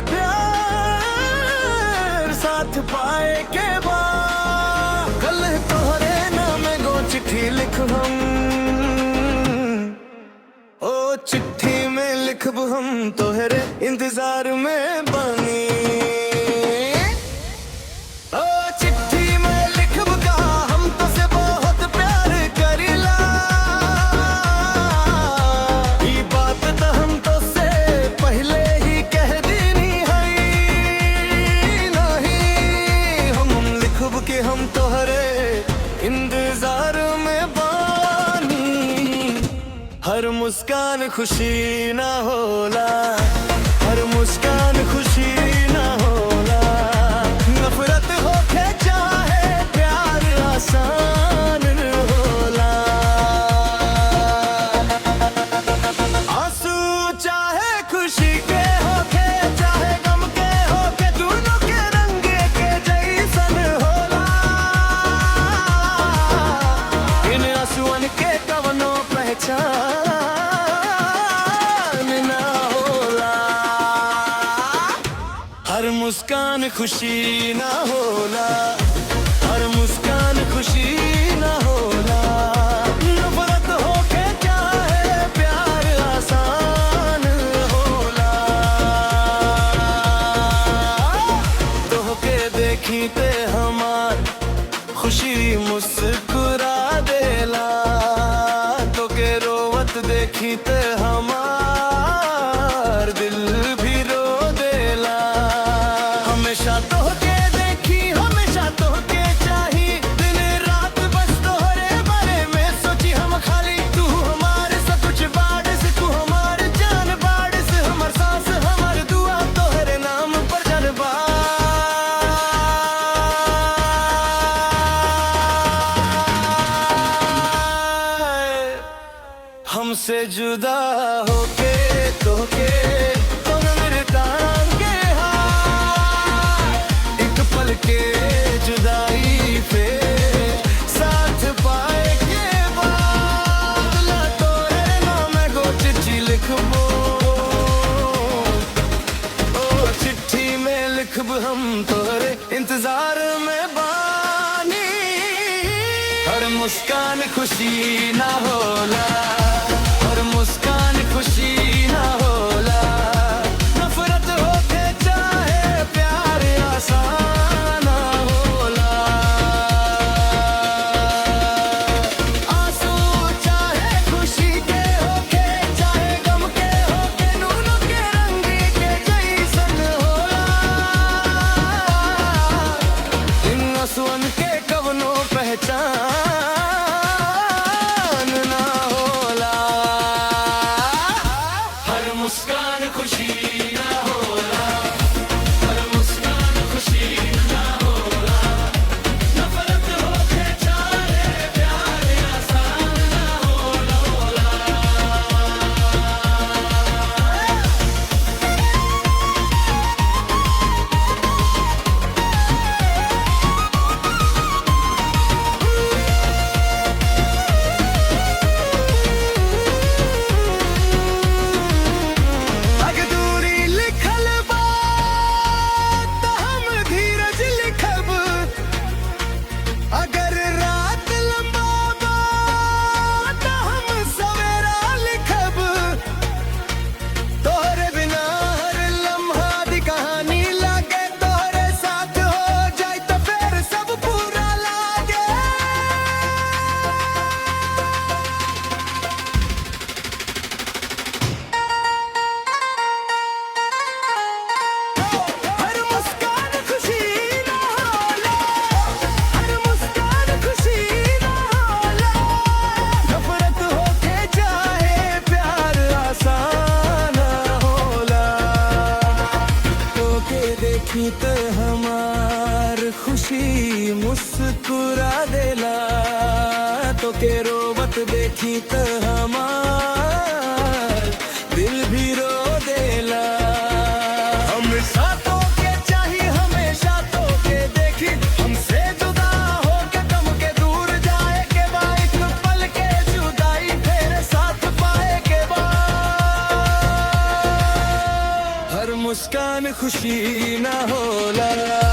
प्यार साथ पाए के बाद कल तोहरे नाम गो चिट्ठी लिख हम, ओ चिट्ठी में लिखब हम तोहरे इंतजार में बानी। ओ चिट्ठी में लिखब का हम तो से बहुत प्यार करीला, ये बात तो हम तो से पहले ही कह दीनी है। नहीं हम लिखब के हम तोहरे इंतजार में बानी। हर मुस्कान खुशी ना होला, हर मुस्कान खुशी ना होला। नफरत होके चाहे प्यार आसान होला। आंसू चाहे खुशी के होके चाहे गम के होके, दोनों के रंग के जैसन होला। इन आंसुअन के कवनो पहचान ना होला। हर मुस्कान खुशी ना होला, हर मुस्कान खुशी ना होला। नफरत होके चाहे प्यार आसान होला। तोहके देखी ते हमार खुशी मुस्कुरा देला, तोके रोवत देखी ते हमार दिल भी रो देला। हमेशा तोहके देखी हमेशा तोहके चाही, दिन रात बस तोहरे बारे में सोची हम खाली। तू हमारे सब कुछ बारिश, तू हमारे जान बारिश, हमार सांस हमार दुआ तोहरे नाम पर जनबा। हमसे जुदा होके तोहके तो मेरे टांगे हाथ, एक पल के जुदाई पे साथ पाए के बाद ला तोरे नाम गो चिट्ठी लिखबो। ओ चिट्ठी में लिखब हम तोरे इंतजार में बानी। हर मुस्कान खुशी ना होला, हर मुस्कान खुशी ना होला। नफरत होके चाहे प्यार आसान होला। आंसू चाहे खुशी के होके चाहे गम के होके, दोनों के रंग के जैसन होला। इन आंसुअन के कवनो पहचान ना होला। हर मुस्कान खुशी ना होला, हर मुस्कान खुशी ना होला। नफरत होके चाहे प्यार आसान ना होला। अगर दूरी लिखल बात तो हम धीरज लिखब, अगर रात लंबा बात तो हम सवेरा लिखब। तोहरे बिना हर लम्हा दी कहानी लागे, तोहरे साथ हो जाए तो फिर सब पूरा लागे। हर मुस्कान खुशी ना होला, हर मुस्कान खुशी ना होला। नफरत होके चाहे प्यार आसान होला। तोके देखी तो हमार खुशी मुस्कुरा देला, तोके रोवत देखी तो हमार दिल भी रो देला। हमेशा तोके चाहिए हमेशा तोके देखी, हमसे जुदा होके गम के दूर जाए के बाद, एक पल के जुदाई फिर साथ पाए के बाद। हर मुस्कान खुशी ना होला।